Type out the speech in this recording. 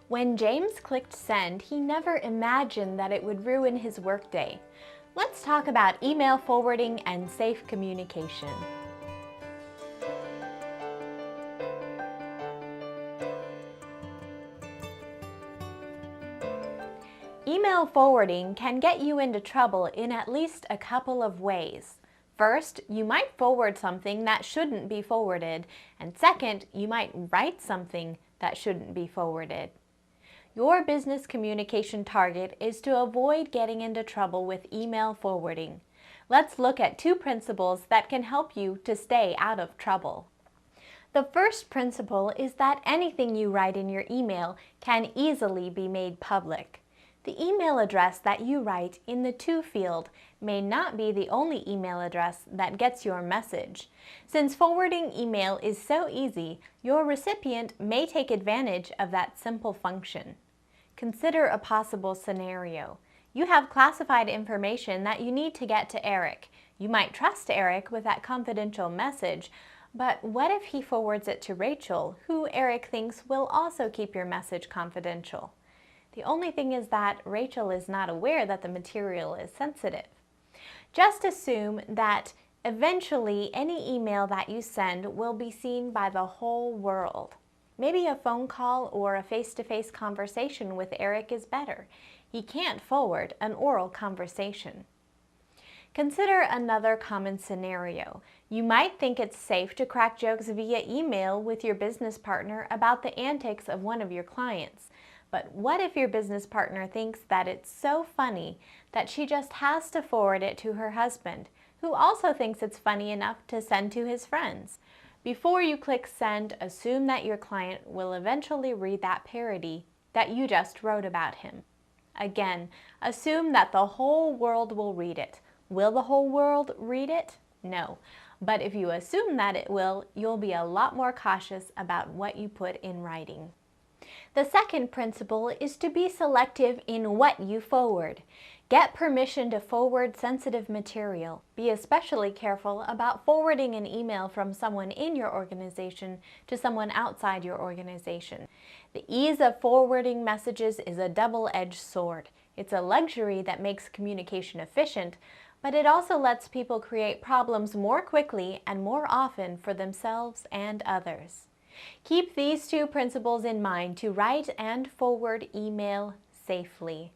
When James clicked send, he never imagined that it would ruin his workday. Let's talk about email forwarding and safe communication. Email forwarding can get you into trouble in at least a couple of ways. First, you might forward something that shouldn't be forwarded, and second, you might write something that shouldn't be forwarded. Your business communication target is to avoid getting into trouble with email forwarding. Let's look at two principles that can help you to stay out of trouble. The first principle is that anything you write in your email can easily be made public. The email address that you write in the To field may not be the only email address that gets your message. Since forwarding email is so easy, your recipient may take advantage of that simple function. Consider a possible scenario. You have classified information that you need to get to Eric. You might trust Eric with that confidential message, but what if he forwards it to Rachel, who Eric thinks will also keep your message confidential? The only thing is that Rachel is not aware that the material is sensitive. Just assume that eventually any email that you send will be seen by the whole world. Maybe a phone call or a face-to-face conversation with Eric is better. He can't forward an oral conversation. Consider another common scenario. You might think it's safe to crack jokes via email with your business partner about the antics of one of your clients. But what if your business partner thinks that it's so funny that she just has to forward it to her husband, who also thinks it's funny enough to send to his friends? Before you click send, assume that your client will eventually read that parody that you just wrote about him. Again, assume that the whole world will read it. Will the whole world read it? No. But if you assume that it will, you'll be a lot more cautious about what you put in writing. The second principle is to be selective in what you forward. Get permission to forward sensitive material. Be especially careful about forwarding an email from someone in your organization to someone outside your organization. The ease of forwarding messages is a double-edged sword. It's a luxury that makes communication efficient, but it also lets people create problems more quickly and more often for themselves and others. Keep these two principles in mind to write and forward email safely.